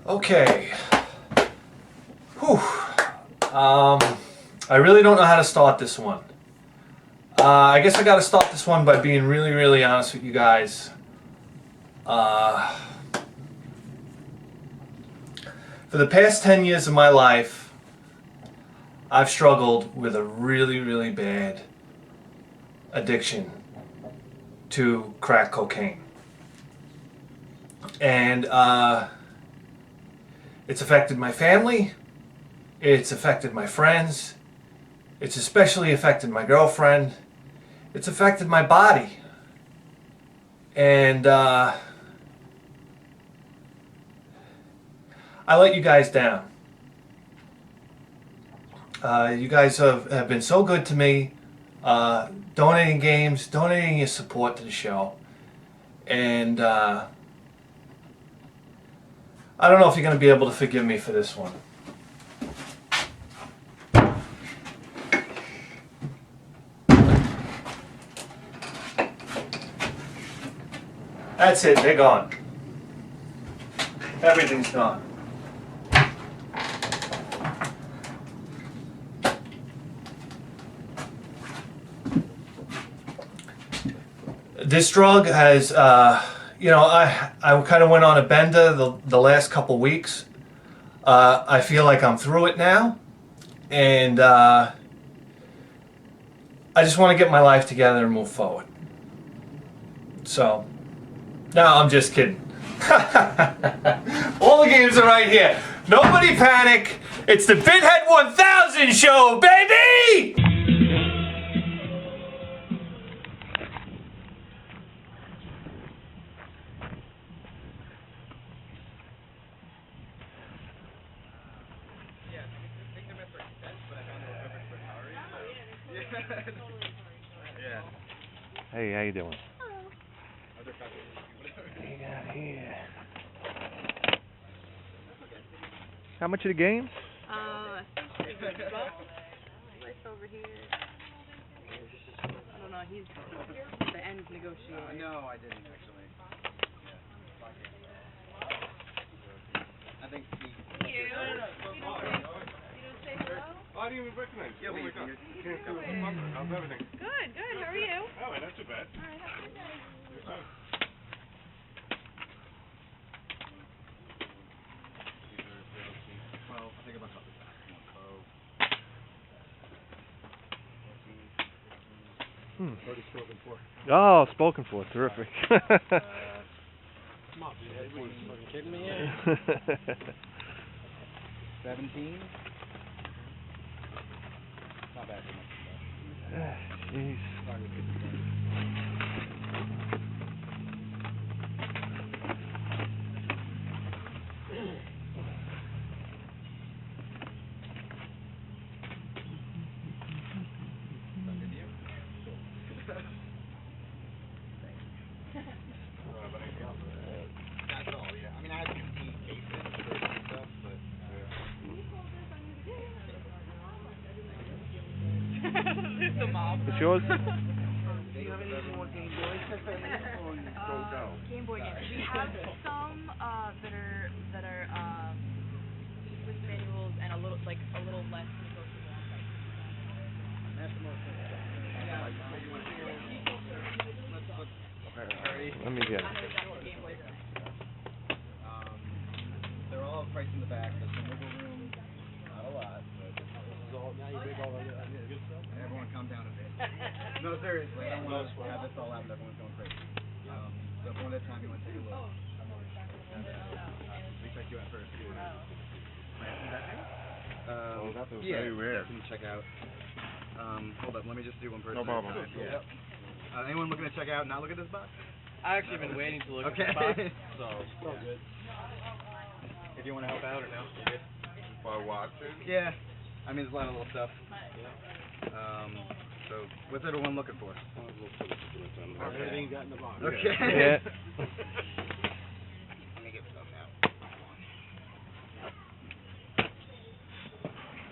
Okay. Whew. I really don't know how to start this one. I guess I got to start this one by being really, really honest with you guys. For the past 10 years of my life, I've struggled with a really, really bad addiction to crack cocaine. And it's affected my family, it's affected my friends, it's especially affected my girlfriend, it's affected my body. And I let you guys down. You guys have been so good to me, donating games, donating your support to the show. And I don't know if you're going to be able to forgive me for this one. That's it, they're gone. Everything's gone. This drug has, I kind of went on a bender the last couple weeks. I feel like I'm through it now. And I just want to get my life together and move forward. So, no, I'm just kidding. All the games are right here. Nobody panic. It's the Bithead 1000 show, baby! Hey, how you doing? What you got here? How much are the games? I think it's right over here. I don't know, he's the end negotiator. No, I didn't actually. I think he... You don't say hello? I didn't even recognize you. Yeah, oh my God. How's everything? Good, how are you? Oh, not too bad. Alright, have a good day. Well, I think about something back. Already spoken for. Oh, spoken for. Terrific. Come on, dude. What are you fucking kidding me? 17? Not bad for much. Jeez. That's all, yeah. I mean, I had 15 cases for stuff, but... There's the mob. It's yours? Game Boy games. We have some that are with manuals and a little less negotiable on price. Let me get it. They're all priced in the back. There's some wiggle room. Not a lot, but this is all. Now you big all the good stuff. Everyone, calm down a bit. No, seriously, I don't want to have this all out and everyone's going crazy. So one at a time, you want to take a look. We check you out first. Yeah. Very rare. Can you check out? Hold up, let me just do one person. No problem. Yeah. Anyone looking to check out? Not look at this box. I actually been waiting to look Okay. at the box, so it's all good. If you want to help out or no, you're good. By watching? Yeah. I mean, there's a lot of little stuff. So, what's everyone looking for? Everything you got in the box. Okay. Yeah. Let me get stuff out.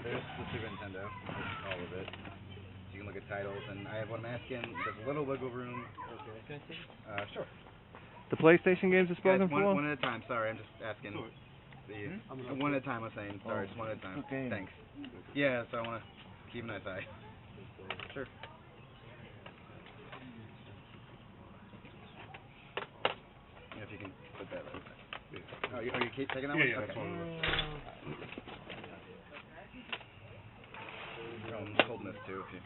There's the Super Nintendo, all of it. So you can look at titles, and I have what I'm asking. There's a little wiggle room. Okay. Can I see? Sure. The PlayStation games are spoken Guys, for? one at a time. Sorry, I'm just asking. Sure. See you. One at a time, I was saying. Sorry, just one at a time. Okay. Thanks. Yeah, so I want to keep a nice eye. Sure. Yeah, if you can put that right there. Oh, you keep taking that one? Yeah, Okay. that's one. I'm holding this too, if you...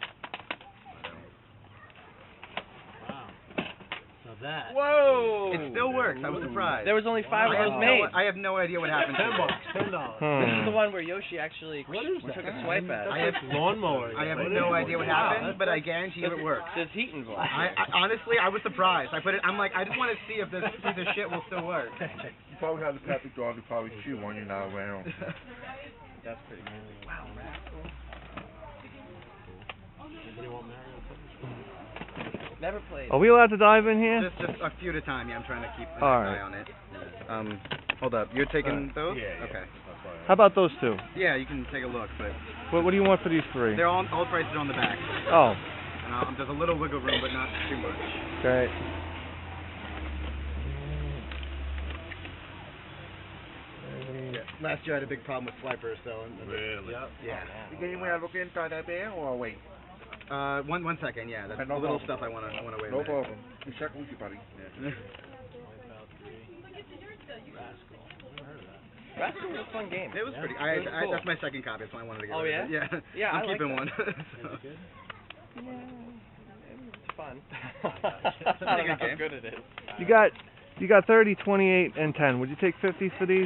Wow. Now that. Whoa! It still works. I was surprised. There was only 5 of those made. I have no idea what happened. $10. This is the one where Yoshi actually took a swipe at. I have lawnmower. I have no idea what happened, but I guarantee you it works. There's heat involved. I honestly, I was surprised. I put it. I'm like, I just want to see if this piece of shit will still work. You probably have the puppy dog who probably chew when you're not around. That's pretty amazing. Wow, anybody want Mario? Never played. Are we allowed to dive in here? Just a few at a time. Yeah, I'm trying to keep an All eye right. on it. Hold up. You're taking those? Yeah. Okay. How about those two? Yeah, you can take a look, but What do you want for these 3? they're all prices on the back. Oh, And there's a little wiggle room, but not too much. okay. Last year I had a big problem with swipers, so. Really? Yeah. You can look inside that there or wait? One second. Yeah, that's No the little problem. stuff I want to wait. No problem. You check with you, buddy. Rascal was a fun game. It was pretty. It was cool. That's my second copy, so I wanted to get Oh, rid of yeah? it. Yeah. Yeah, I'm I like keeping that. one. Is it good? It's fun. I Pretty don't know good how game. good it is. You got 30, 28, and 10. Would you take 50 for these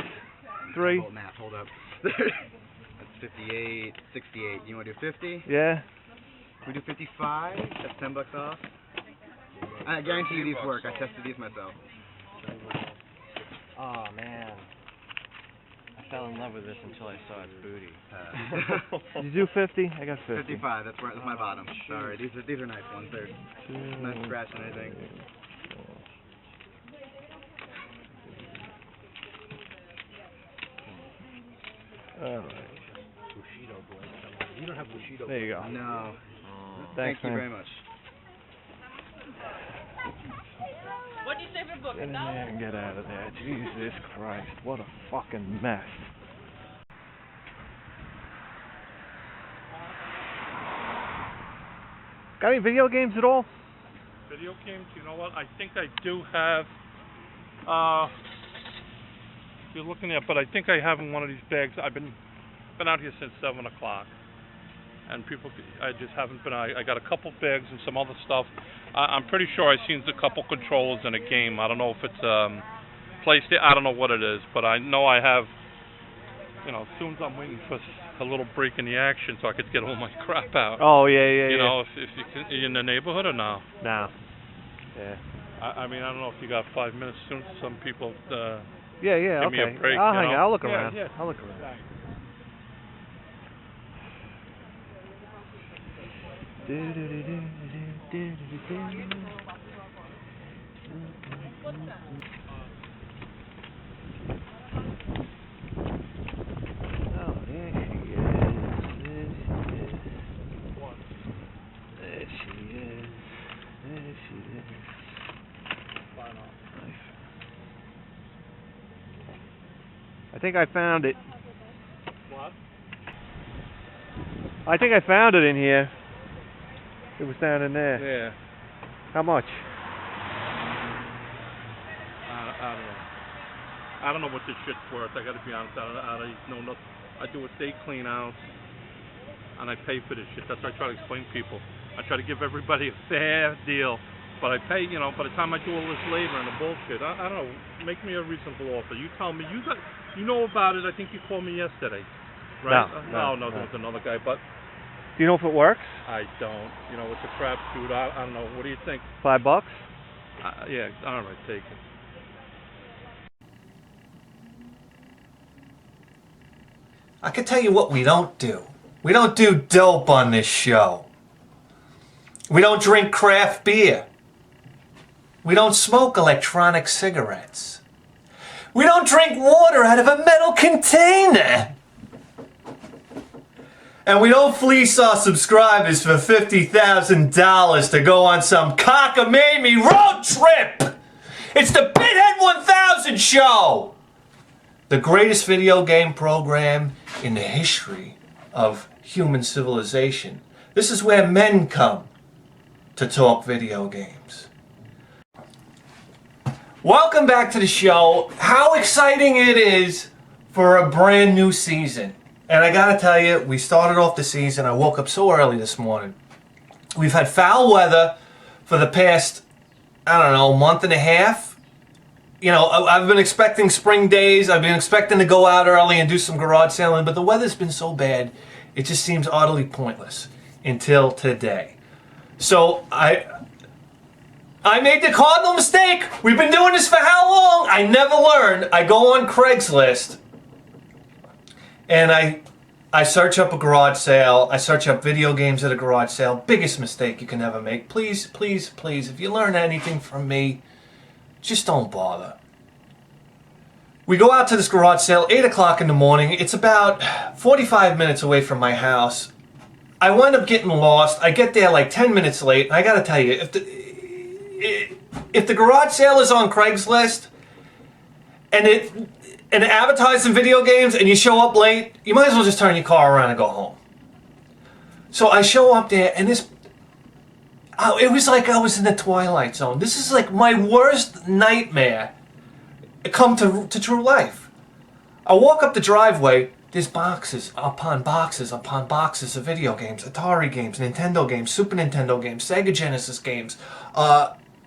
3? Hold up. That's 58, 68. You want to do 50? Yeah. We do 55. That's $10 off. I guarantee you these work. I tested these myself. Oh man, I fell in love with this until I saw its booty. Did you do 50? I got 50. 55. That's my bottom. Sorry, these are nice ones. They're not scratching anything. All right. Bushido blade. You don't have Bushido. There you go. No. Thanks, Thank you man. very much. What'd you say for book? Get in there and get out of there. Jesus Christ, what a fucking mess. Got any video games at all? Video games, you know what? I think I do have. You're looking at, but I think I have in one of these bags. I've been out here since 7 o'clock, and I just haven't been. I got a couple bags and some other stuff. I'm pretty sure I've seen a couple controllers in a game. I don't know if it's PlayStation. I don't know what it is, but I know I have. You know, as soon as I'm waiting for a little break in the action, so I could get all my crap out. Oh yeah. You know, if you can, are you in the neighborhood or no? No. Yeah. I mean, I don't know if you got 5 minutes. Soon some people. Yeah. Give Okay. me a break, I'll you hang know? out. I'll look Yeah, around. yeah. I'll look around. Oh, there she is. There she is. There she is. I think I found it. What? I think I found it in here. It was down in there. Yeah. How much? I don't know what this shit's worth. I gotta be honest. I don't know nothing. I do a day clean out, and I pay for this shit. That's what I try to explain to people. I try to give everybody a fair deal, but I pay. You know, by the time I do all this labor and the bullshit, I don't know. Make me a reasonable offer. You tell me. You know about it. I think you called me yesterday, right? No, there was another guy, but Do you know if it works? I don't. You know, it's a crapshoot. I don't know. What do you think? $5? Yeah. All right, take it. I can tell you what we don't do. We don't do dope on this show. We don't drink craft beer. We don't smoke electronic cigarettes. We don't drink water out of a metal container. And we don't fleece our subscribers for $50,000 to go on some cockamamie road trip. It's the Bithead 1000 show. the greatest video game program in the history of human civilization. This is where men come to talk video games. Welcome back to the show. How exciting it is for a brand new season. And I gotta tell you, we started off the season, I woke up so early this morning. We've had foul weather for the past, I don't know, month and a half. You know, I've been expecting spring days, I've been expecting to go out early and do some garage sailing, but the weather's been so bad, it just seems utterly pointless until today. So I made the cardinal mistake. We've been doing this for how long? I never learned. I go on Craigslist and I search up a garage sale. I search up video games at a garage sale. Biggest mistake you can ever make. Please, please, please, if you learn anything from me, just don't bother. We go out to this garage sale, 8 o'clock in the morning. It's about 45 minutes away from my house. I wind up getting lost. I get there like 10 minutes late. And I gotta tell you, if the garage sale is on Craigslist and advertising video games and you show up late, you might as well just turn your car around and go home. So I show up there and it was like I was in the Twilight Zone. This is like my worst nightmare come to true life. I walk up the driveway, there's boxes upon boxes upon boxes of video games, Atari games, Nintendo games, Super Nintendo games, Sega Genesis games.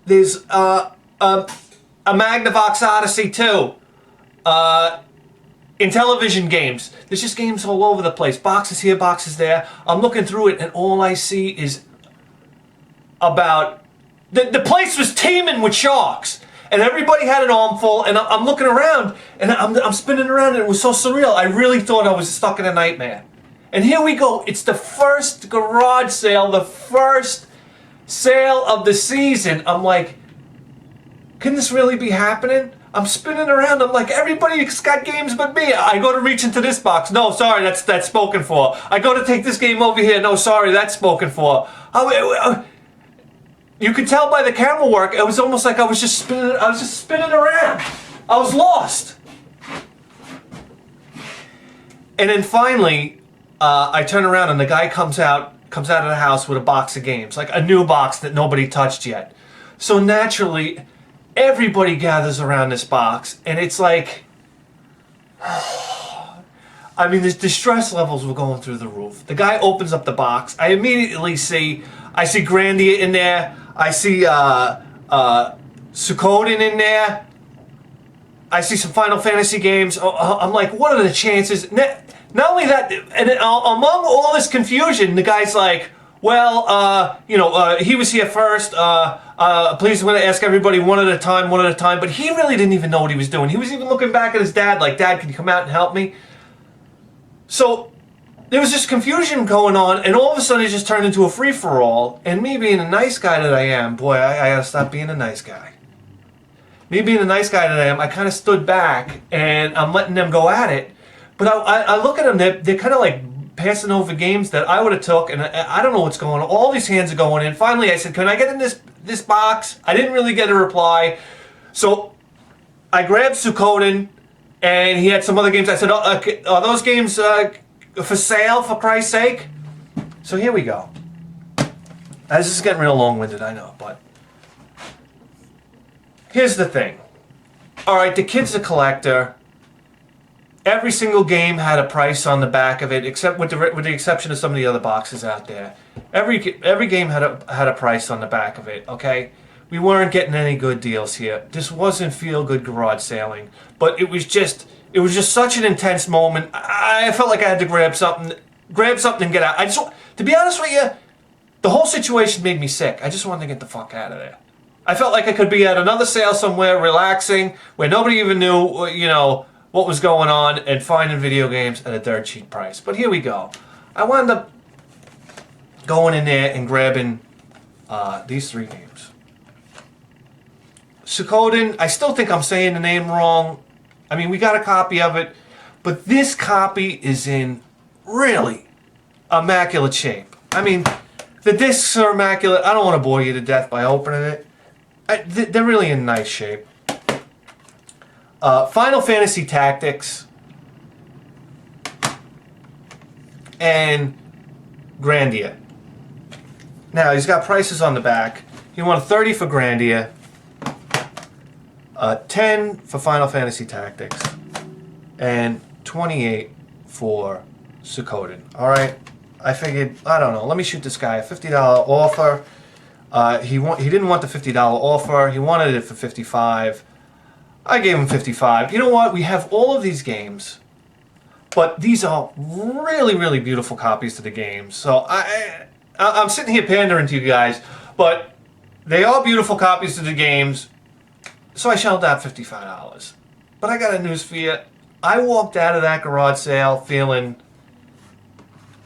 There's a Magnavox Odyssey 2. In television games, there's just games all over the place. Boxes here, boxes there. I'm looking through it, and all I see is about the place was teeming with sharks, and everybody had an armful. And I'm looking around, and I'm spinning around, and it was so surreal. I really thought I was stuck in a nightmare. And here we go. It's the first garage sale, the first sale of the season. I'm like, can this really be happening? I'm spinning around. I'm like, everybody's got games but me. I go to reach into this box. No, sorry, that's spoken for. I go to take this game over here. No, sorry, that's spoken for. You could tell by the camera work. It was almost like I was just spinning around. I was lost. And then finally, I turn around and the guy comes out of the house with a box of games, like a new box that nobody touched yet. So naturally, everybody gathers around this box, and it's like, I mean, the stress levels were going through the roof. The guy opens up the box. I immediately see Grandia in there. I see Suikoden in there. I see some Final Fantasy games. I'm like, what are the chances? Not only that, and among all this confusion, the guy's like, well, he was here first. Please, I'm going to ask everybody one at a time. But he really didn't even know what he was doing. He was even looking back at his dad like, Dad, can you come out and help me? So there was this confusion going on, and all of a sudden it just turned into a free-for-all. And me being a nice guy that I am, boy, I got to stop being a nice guy. Me being a nice guy that I am, I kind of stood back, and I'm letting them go at it. But I look at them, they're kind of like passing over games that I would have took, and I don't know what's going on. All these hands are going in. Finally, I said, can I get in this box? I didn't really get a reply. So I grabbed Suikoden, and he had some other games. I said, are those games for sale, for Christ's sake? So here we go. This is getting real long-winded, I know, but here's the thing. All right, the kid's a collector. Every single game had a price on the back of it, except with the exception of some of the other boxes out there. Every game had a price on the back of it. Okay, we weren't getting any good deals here. This wasn't feel-good garage sailing, but it was just such an intense moment. I felt like I had to grab something and get out. To be honest with you, the whole situation made me sick. I just wanted to get the fuck out of there. I felt like I could be at another sale somewhere, relaxing, where nobody even knew, what was going on, and finding video games at a dirt cheap price. But here we go. I wound up going in there and grabbing these 3 games. Suikoden, I still think I'm saying the name wrong. I mean, we got a copy of it, but this copy is in really immaculate shape. I mean, the discs are immaculate. I don't want to bore you to death by opening it. They're really in nice shape. Final Fantasy Tactics and Grandia. Now he's got prices on the back. He wanted 30 for Grandia, 10 for Final Fantasy Tactics, and 28 for Suikoden. All right, I figured, I don't know, let me shoot this guy a $50 offer. He didn't want the $50 offer. He wanted it for $55. I gave him $55. You know what? We have all of these games, but these are really, really beautiful copies of the games. So I'm sitting here pandering to you guys, but they are beautiful copies of the games. So I shelled out $55. But I got a news for you. I walked out of that garage sale feeling,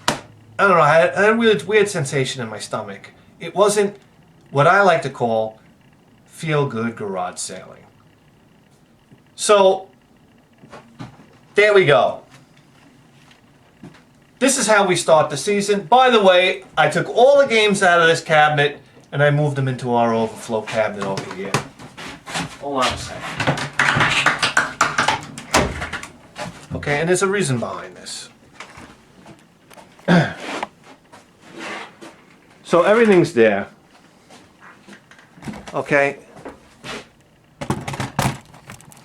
I don't know, I had a weird sensation in my stomach. It wasn't what I like to call feel-good garage sailing. So, there we go. This is how we start the season. By the way, I took all the games out of this cabinet and I moved them into our overflow cabinet over here. Hold on a second. Okay, and there's a reason behind this. So everything's there. Okay.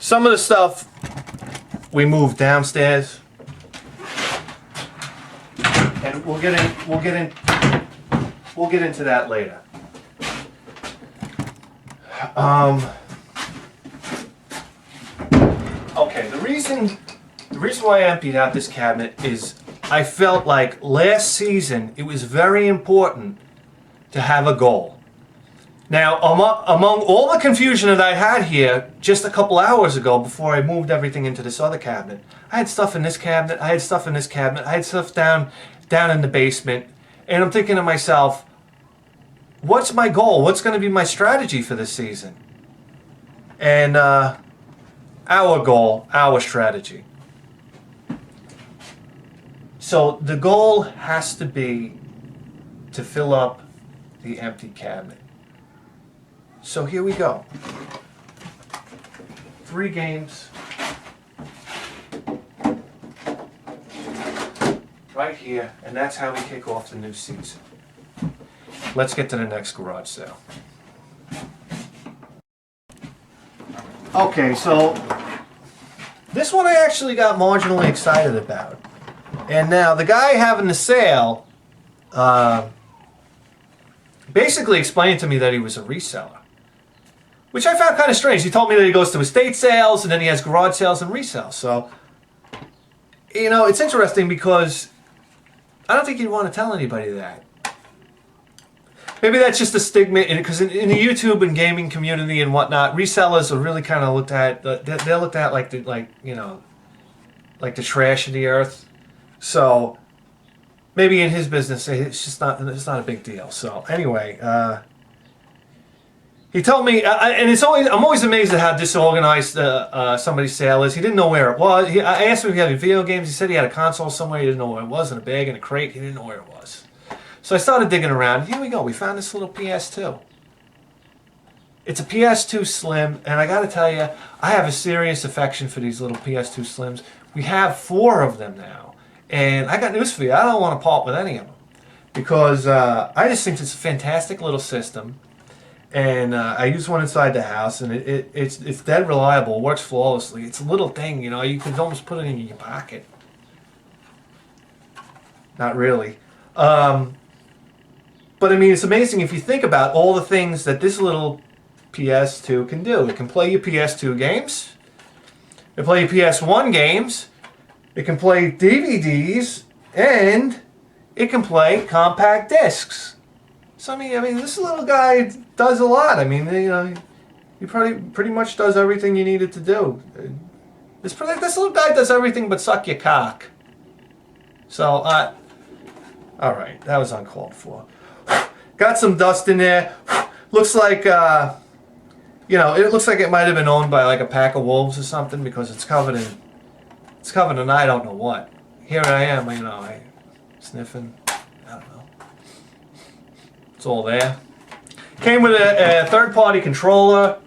Some of the stuff we moved downstairs, and we'll get into that later. Okay, the reason why I emptied out this cabinet is I felt like last season it was very important to have a goal. Now, among all the confusion that I had here just a couple hours ago before I moved everything into this other cabinet, I had stuff in this cabinet, I had stuff in this cabinet, I had stuff down in the basement, and I'm thinking to myself, what's my goal? What's going to be my strategy for this season? And our goal, our strategy. So the goal has to be to fill up the empty cabinet. So here we go. 3 games. Right here, and that's how we kick off the new season. Let's get to the next garage sale. Okay, so this one I actually got marginally excited about. And now the guy having the sale basically explained to me that he was a reseller, which I found kind of strange. He told me that he goes to estate sales and then he has garage sales and resales. So, you know, it's interesting because I don't think you'd want to tell anybody that. Maybe that's just a stigma, because in the YouTube and gaming community and whatnot, resellers are really kind of looked at. They're looked at like the trash of the earth. So maybe in his business, it's not a big deal. So anyway, he told me, and I'm always amazed at how disorganized somebody's sale is. He didn't know where it was. I asked him if he had any video games. He said he had a console somewhere. He didn't know where it was, in a bag, in a crate. He didn't know where it was. So I started digging around. Here we go. We found this little PS2. It's a PS2 Slim, and I got to tell you, I have a serious affection for these little PS2 Slims. We have 4 of them now, and I got news for you. I don't want to part with any of them because I just think it's a fantastic little system, and I use one inside the house, and it's dead reliable. It works flawlessly. It's a little thing, you know. You could almost put it in your pocket. Not really. But I mean, it's amazing if you think about all the things that this little PS2 can do. It can play your PS2 games. It can play your PS1 games. It can play DVDs, and it can play compact discs. So I mean, this little guy does a lot. I mean, you know, he pretty much does everything you need it to do. This little guy does everything but suck your cock. So, all right, that was uncalled for. Got some dust in there. Looks like, you know, it looks like it might have been owned by like a pack of wolves or something because it's covered in I don't know what. Here I am, you know, sniffing. I don't know. It's all there. Came with a third-party controller.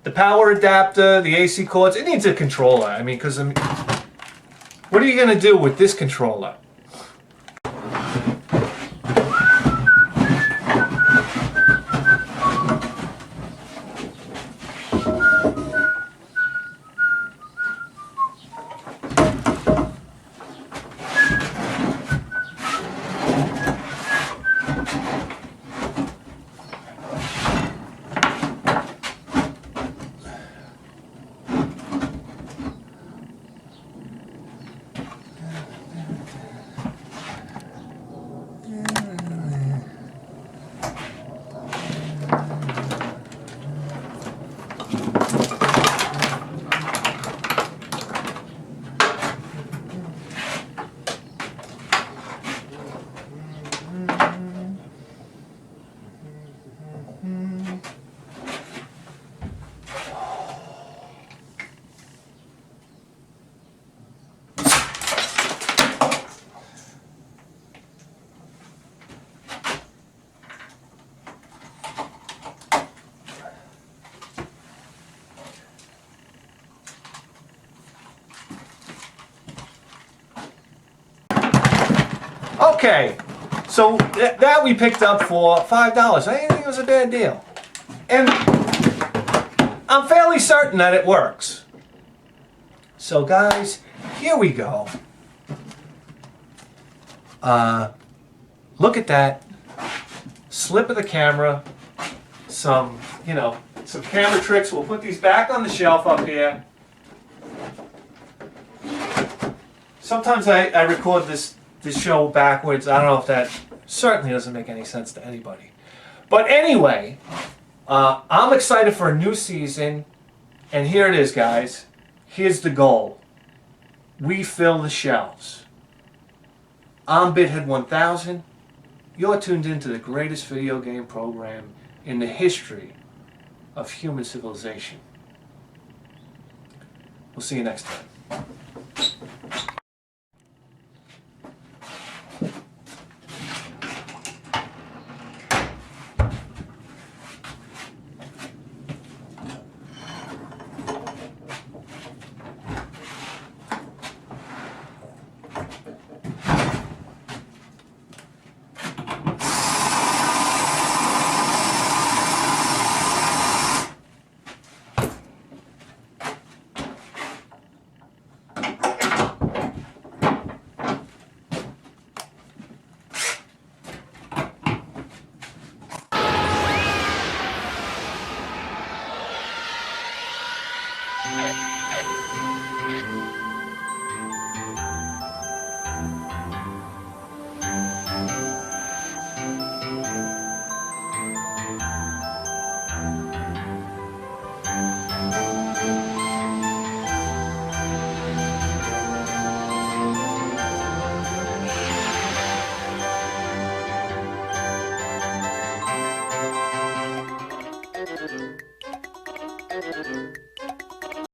the power adapter, the AC cords. It needs a controller. I mean, because what are you going to do with this controller? Okay, so that we picked up for $5. I didn't think it was a bad deal. And I'm fairly certain that it works. So guys, here we go. Look at that. Slip of the camera. Some camera tricks. We'll put these back on the shelf up here. Sometimes I record this show backwards. I don't know if that certainly doesn't make any sense to anybody. But anyway, I'm excited for a new season. And here it is, guys. Here's the goal. We fill the shelves. I'm Bithead 1000. You're tuned into the greatest video game program in the history of human civilization. We'll see you next time.